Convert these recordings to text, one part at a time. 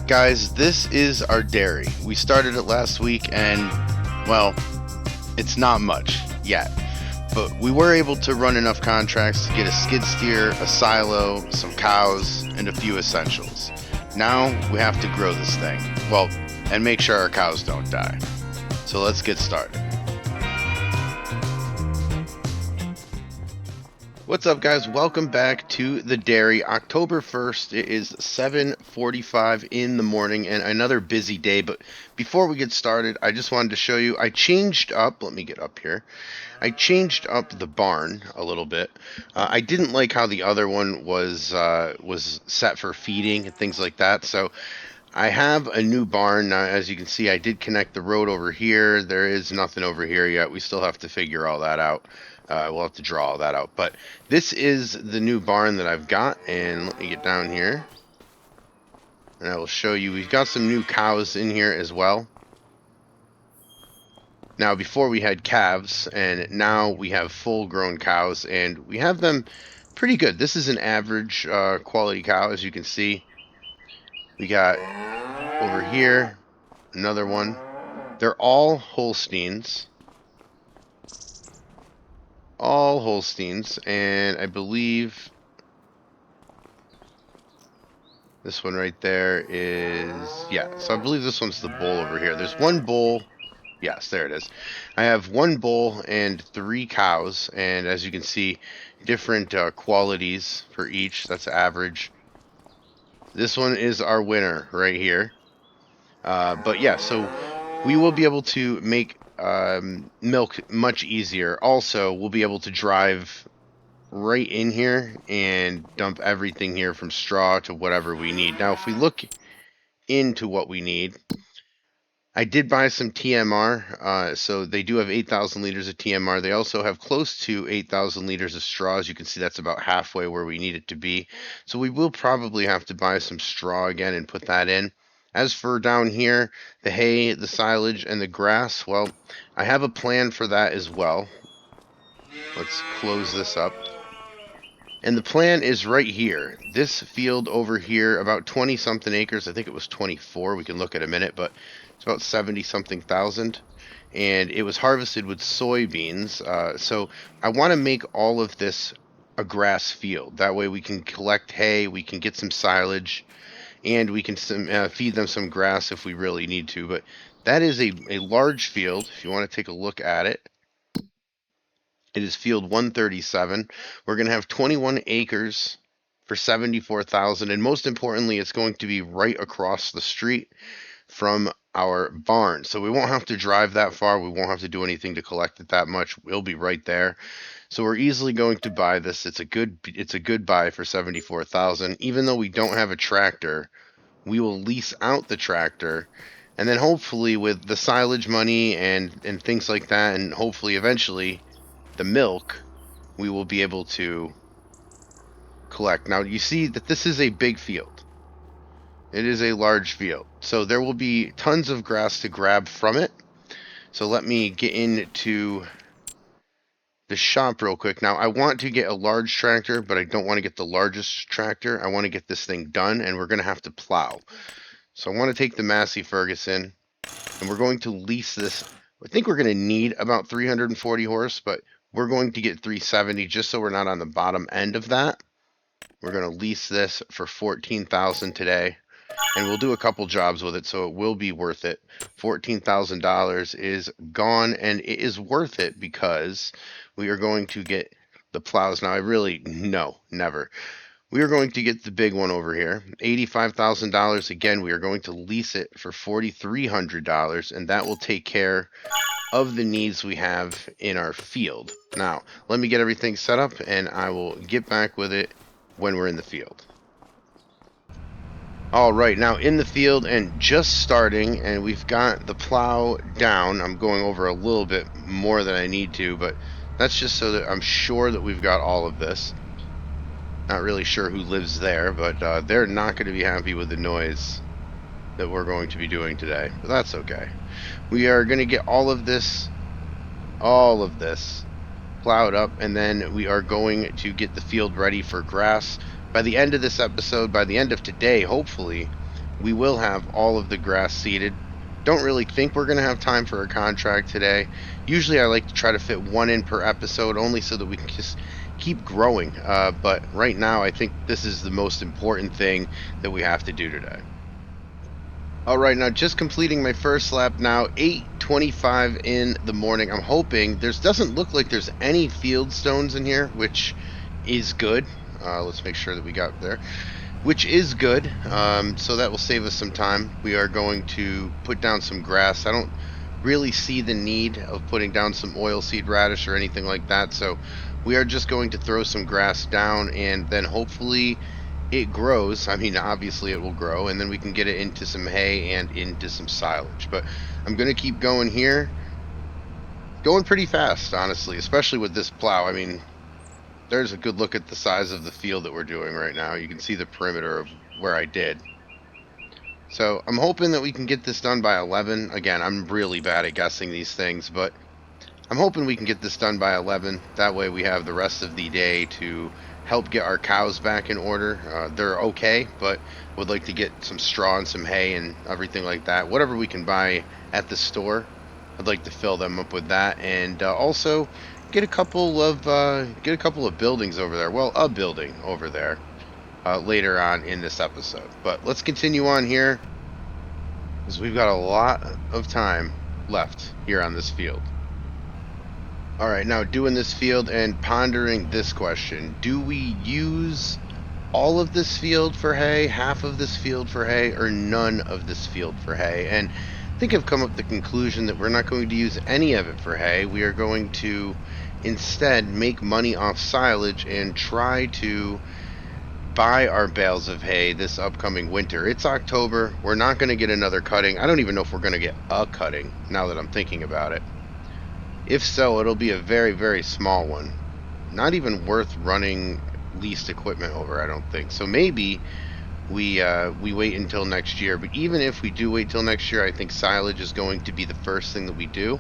Guys, this is our dairy. We started it last week and, well, it's not much yet. But we were able to run enough contracts to get a skid steer, a silo, some cows, and a few essentials. Now we have to grow this thing. Well, and make sure our cows don't die. So let's get started. What's up, guys? Welcome back to the dairy. October 1st, it is 7:45 in the morning and another busy day. But before we get started, I just wanted to show you, I changed up, let me get up here. I changed up the barn a little bit. I didn't like how the other one was set for feeding and things like that. So I have a new barn now. As you can see, I did connect the road over here. There is nothing over here yet. We still have to figure all that out. We'll have to draw all that out. But this is the new barn that I've got. And let me get down here. And I will show you. We've got some new cows in here as well. Now, before we had calves, and now we have full-grown cows, and we have them pretty good. This is an average quality cow, as you can see. We got over here another one. They're all Holsteins. All Holsteins, and I believe this one right there is, yeah, so I believe this one's the bull over here. There's one bull. Yes, there it is. I have one bull and 3 cows, and as you can see, different qualities for each. That's average. This one is our winner right here. But yeah, so we will be able to make milk much easier. Also, we'll be able to drive right in here and dump everything here from straw to whatever we need. Now, if we look into what we need, I did buy some TMR, so they do have 8,000 liters of TMR. They also have close to 8,000 liters of straw. As you can see, that's about halfway where we need it to be. So we will probably have to buy some straw again and put that in. As for down here, the hay, the silage, and the grass, well, I have a plan for that as well. Let's close this up. And the plan is right here. This field over here, about 20-something acres. I think it was 24. We can look at a minute, but it's about 70-something thousand. And it was harvested with soybeans. So I want to make all of this a grass field. That way we can collect hay, we can get some silage, and we can feed them some grass if we really need to. But that is a large field, if you want to take a look at it. It is field 137. We're going to have 21 acres for 74,000, and most importantly, it's going to be right across the street from our barn. So we won't have to drive that far. We won't have to do anything to collect it that much. We'll be right there. So we're easily going to buy this. It's a good buy for 74,000. Even though we don't have a tractor, we will lease out the tractor. And then hopefully with the silage money and things like that, and hopefully eventually the milk, we will be able to collect. Now you see that this is a big field. It is a large field. So there will be tons of grass to grab from it. So let me get into the shop real quick. Now I want to get a large tractor, but I don't want to get the largest tractor. I want to get this thing done, and we're going to have to plow. So I want to take the Massey Ferguson, and we're going to lease this. I think we're going to need about 340 horse, but we're going to get 370 just so we're not on the bottom end of that. We're going to lease this for 14,000 today, and we'll do a couple jobs with it, so it will be worth it. $14,000 is gone, and it is worth it because we are going to get the plows. Now, no, never. We are going to get the big one over here, $85,000. Again, we are going to lease it for $4,300, and that will take care of the needs we have in our field. Now, let me get everything set up, and I will get back with it when we're in the field. All right, now in the field and just starting, and we've got the plow down. I'm going over a little bit more than I need to, but that's just so that I'm sure that we've got all of this. Not really sure who lives there, but they're not going to be happy with the noise that we're going to be doing today, but that's okay. We are going to get all of this plowed up, and then we are going to get the field ready for grass. By the end of this episode, by the end of today, hopefully, we will have all of the grass seeded. Don't really think we're going to have time for a contract today. Usually I like to try to fit one in per episode only so that we can just keep growing. But right now I think this is the most important thing that we have to do today. All right, now just completing my first lap now, 8:25 in the morning. I'm hoping doesn't look like there's any field stones in here, which is good. Let's make sure that we got there, which is good. So that will save us some time. We are going to put down some grass. I don't really see the need of putting down some oilseed radish or anything like that. So we are just going to throw some grass down, and then hopefully it grows. I mean, obviously it will grow, and then we can get it into some hay and into some silage. But I'm going to keep going here. Going pretty fast, honestly, especially with this plow. I mean, there's a good look at the size of the field that we're doing right now. You can see the perimeter of where I did. So I'm hoping that we can get this done by 11. Again, I'm really bad at guessing these things, but I'm hoping we can get this done by 11. That way we have the rest of the day to help get our cows back in order. They're okay, but would like to get some straw and some hay and everything like that. Whatever we can buy at the store, I'd like to fill them up with that, and also get a couple of buildings over there. Well, a building over there later on in this episode. But let's continue on here, because we've got a lot of time left here on this field. Alright, now doing this field and pondering this question. Do we use all of this field for hay, half of this field for hay, or none of this field for hay? And I think I've come up with the conclusion that we're not going to use any of it for hay. We are going to instead make money off silage and try to buy our bales of hay this upcoming winter. It's October. We're not going to get another cutting. I don't even know if we're going to get a cutting now that I'm thinking about it. If so, it'll be a very, very small one. Not even worth running leased equipment over, I don't think. So maybe we wait until next year. But even if we do wait till next year, I think silage is going to be the first thing that we do.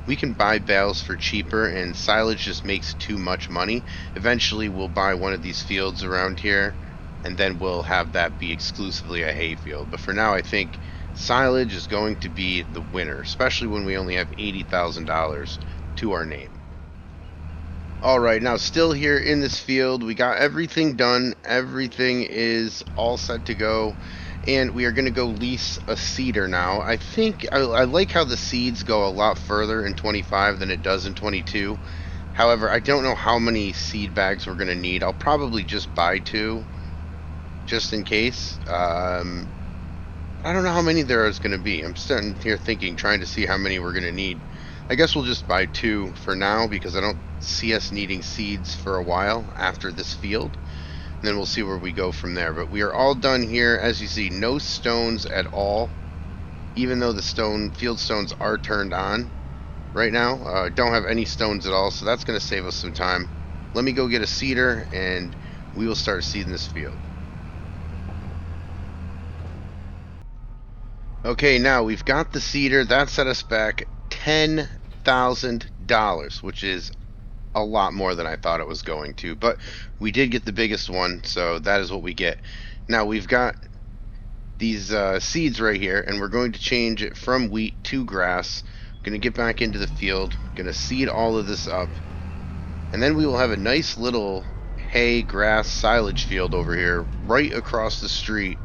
We can buy bales for cheaper, and silage just makes too much money. Eventually, we'll buy one of these fields around here, and then we'll have that be exclusively a hay field. But for now, I think silage is going to be the winner, especially when we only have $80,000 to our name. Alright, now still here in this field, we got everything done. Everything is all set to go. And we are going to go lease a seeder now. I think I like how the seeds go a lot further in 25 than it does in 22. However, I don't know how many seed bags we're going to need. I'll probably just buy 2, just in case. I don't know how many there is going to be. I'm sitting here thinking, trying to see how many we're going to need. I guess we'll just buy 2 for now, because I don't see us needing seeds for a while after this field. And then we'll see where we go from there. But we are all done here. As you see, no stones at all, even though the field stones are turned on right now. Don't have any stones at all, so that's going to save us some time. Let me go get a seeder, and we will start seeding this field. Okay, now we've got the seeder. That set us back $10,000, which is a lot more than I thought it was going to, but we did get the biggest one, so that is what we get. Now we've got these seeds right here, and we're going to change it from wheat to grass. Going to get back into the field, going to seed all of this up, and then we will have a nice little hay, grass, silage field over here right across the street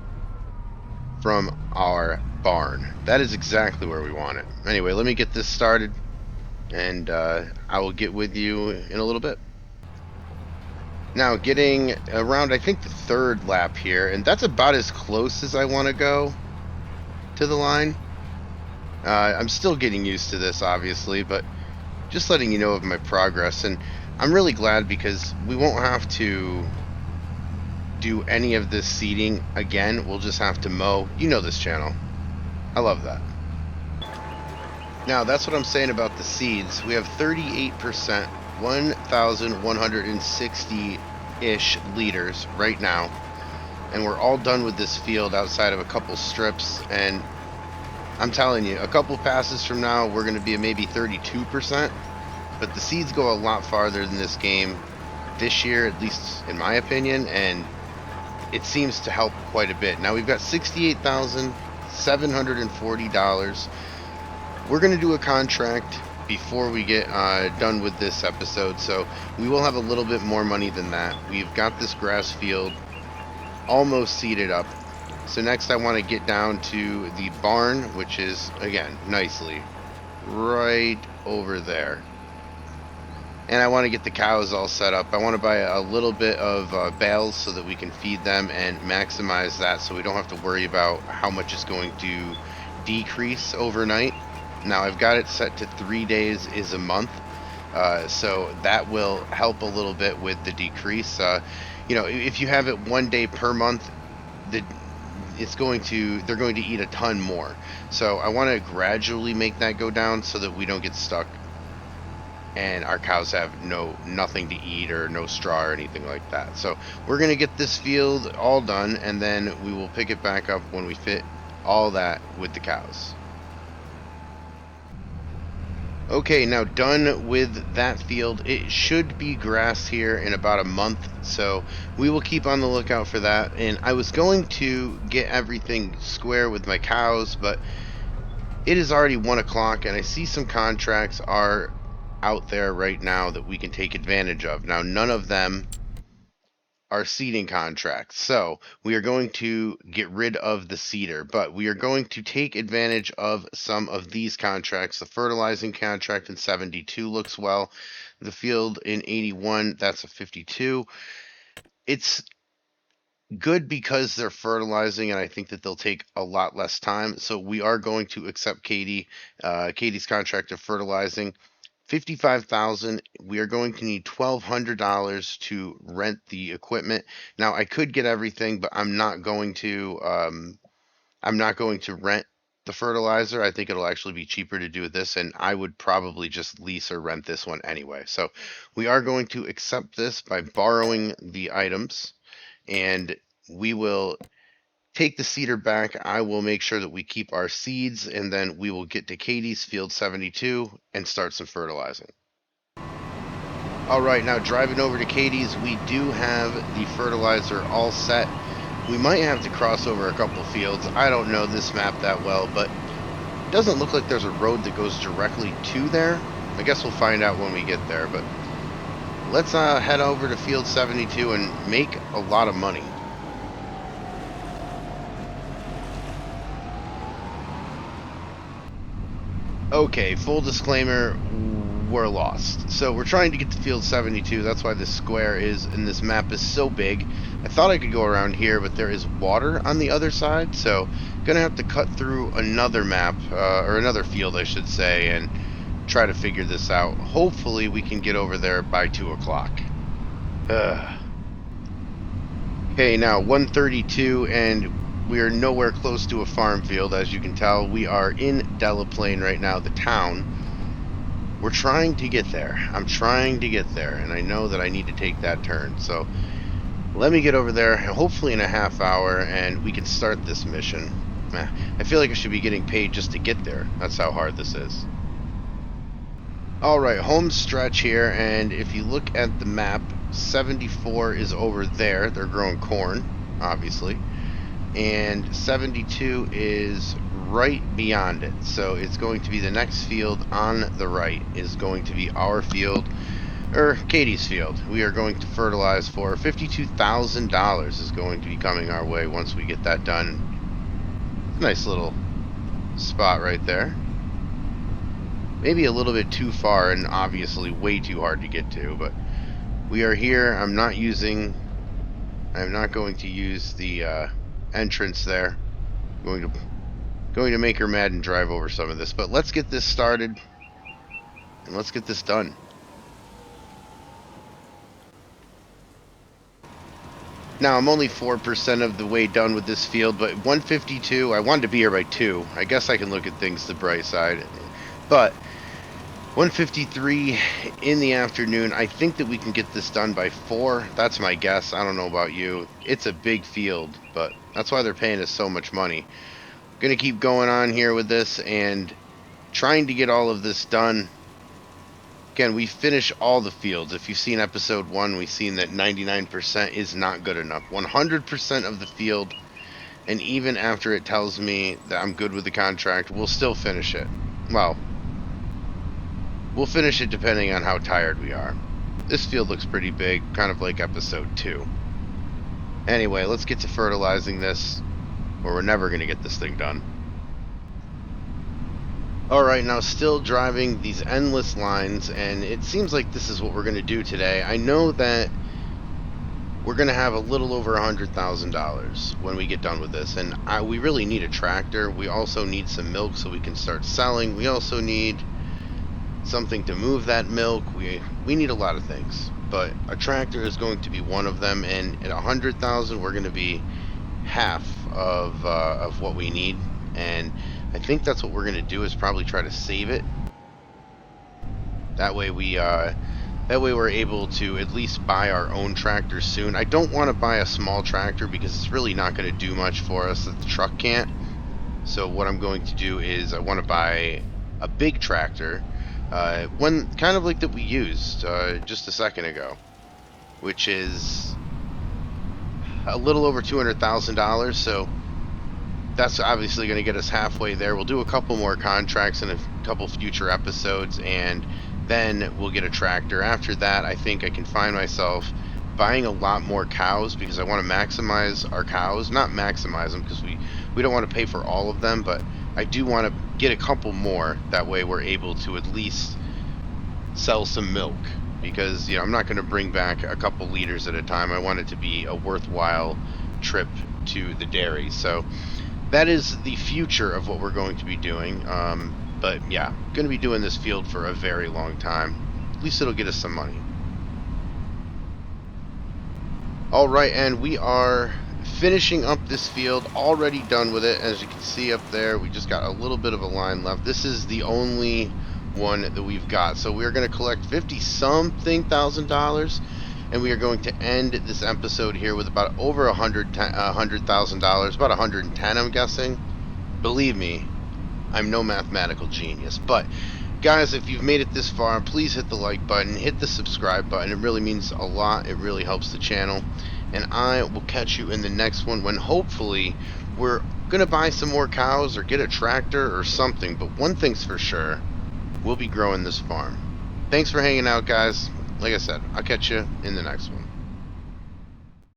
from our barn. That is exactly where we want it. Anyway, let me get this started, and I will get with you in a little bit. Now, getting around, I think, the 3rd lap here, and that's about as close as I want to go to the line. I'm still getting used to this, obviously, but just letting you know of my progress, and I'm really glad because we won't have to do any of this seeding again. We'll just have to mow. You know this channel. I love that. Now, that's what I'm saying about the seeds. We have 38%, 1,160-ish liters right now. And we're all done with this field outside of a couple strips. And I'm telling you, a couple passes from now, we're going to be at maybe 32%. But the seeds go a lot farther than this game this year, at least in my opinion. And it seems to help quite a bit. Now we've got $68,740. We're going to do a contract before we get done with this episode, so we will have a little bit more money than that. We've got this grass field almost seeded up. So next I want to get down to the barn, which is, again, nicely right over there. And I want to get the cows all set up. I want to buy a little bit of bales so that we can feed them and maximize that so we don't have to worry about how much is going to decrease overnight. Now I've got it set to 3 days is a month. So that will help a little bit with the decrease. If you have it 1 day per month, the they're going to eat a ton more. So I want to gradually make that go down so that we don't get stuck and our cows have nothing to eat or no straw or anything like that. So we're going to get this field all done, and then we will pick it back up when we fit all that with the cows. Okay, now done with that field. It should be grass here in about a month, so we will keep on the lookout for that. And I was going to get everything square with my cows, but it is already 1 o'clock, and I see some contracts are out there right now that we can take advantage of. Now, none of them are seeding contracts, so we are going to get rid of the seeder, but we are going to take advantage of some of these contracts. The fertilizing contract in 72 looks well. The field in 81, that's a 52. It's good because they're fertilizing, and I think that they'll take a lot less time. So we are going to accept Katie's contract of fertilizing. 55,000. We are going to need $1,200 to rent the equipment. Now I could get everything, but I'm not going to. I'm not going to rent the fertilizer. I think it'll actually be cheaper to do this, and I would probably just lease or rent this one anyway. So we are going to accept this by borrowing the items, and we will take the seeder back. I will make sure that we keep our seeds, and then we will get to Katie's field 72 and start some fertilizing. All right, now driving over to Katie's, we do have the fertilizer all set. We might have to cross over a couple fields. I don't know this map that well, but it doesn't look like there's a road that goes directly to there. I guess we'll find out when we get there, but let's head over to field 72 and make a lot of money. Okay, full disclaimer, we're lost. So we're trying to get to field 72. That's why this square is, and this map is so big. I thought I could go around here, but there is water on the other side. So gonna have to cut through another map, or another field, I should say, and try to figure this out. Hopefully we can get over there by 2 o'clock. Okay, now 1:32, and we are nowhere close to a farm field. As you can tell, we are in Delaplaine right now, the town. We're trying to get there. I'm trying to get there, and I know that I need to take that turn. So let me get over there, hopefully in a half hour, and we can start this mission. I feel like I should be getting paid just to get there. That's how hard this is. Alright, home stretch here, and if you look at the map, 74 is over there. They're growing corn, obviously. And 72 is right beyond it. So it's going to be the next field on the right is going to be our field, or Katie's field. We are going to fertilize for $52,000 is going to be coming our way once we get that done. Nice little spot right there. Maybe a little bit too far and obviously way too hard to get to, but we are here. I'm not going to use the entrance there. I'm going to make her mad and drive over some of this, but let's get this started and let's get this done. Now I'm only 4% of the way done with this field, but 152, I wanted to be here by 2. I guess I can look at things the bright side, but 1:53 in the afternoon. I think that we can get this done by 4. That's my guess. I don't know about you. It's a big field, but that's why they're paying us so much money. Gonna keep going on here with this and trying to get all of this done Again, we finish all the fields. If you've seen episode 1, we've seen that 99% is not good enough. 100% of the field, and even after it tells me that I'm good with the contract, we'll still finish it. Well, we'll finish it depending on how tired we are. This field looks pretty big, kind of like episode 2. Anyway, let's get to fertilizing this, or we're never going to get this thing done. Alright, now still driving these endless lines, and it seems like this is what we're going to do today. I know that we're going to have a little over $100,000 when we get done with this, and we really need a tractor. We also need some milk so we can start selling. We also need something to move that milk. We need a lot of things, but a tractor is going to be one of them, and at 100,000 we're going to be half of what we need, and I think that's what we're going to do, is probably try to save it. That way we're able to at least buy our own tractor soon. I don't want to buy a small tractor because it's really not going to do much for us that the truck can't. So what I'm going to do is I want to buy a big tractor, one kind of like that we used just a second ago, which is a little over $200,000. So that's obviously going to get us halfway there. We'll do a couple more contracts in a couple future episodes, and then we'll get a tractor. After that, I think I can find myself buying a lot more cows because I want to maximize our cows. Not maximize them because we don't want to pay for all of them, but I do want to get a couple more. That way we're able to at least sell some milk, because I'm not going to bring back a couple liters at a time. I want it to be a worthwhile trip to the dairy. So that is the future of what we're going to be doing. But yeah, going to be doing this field for a very long time. At least it'll get us some money. Alright, and we are finishing up this field, already done with it. As you can see up there, we just got a little bit of a line left. This is the only one that we've got. So we're going to collect $50-something thousand, and we are going to end this episode here with about over $100,000, about 110, I'm guessing. Believe me, I'm no mathematical genius, but guys, if you've made it this far, please hit the like button, hit the subscribe button. It really means a lot. It really helps the channel, and I will catch you in the next one, when hopefully we're gonna buy some more cows or get a tractor or something. But one thing's for sure, we'll be growing this farm. Thanks for hanging out, guys. Like I said, I'll catch you in the next one.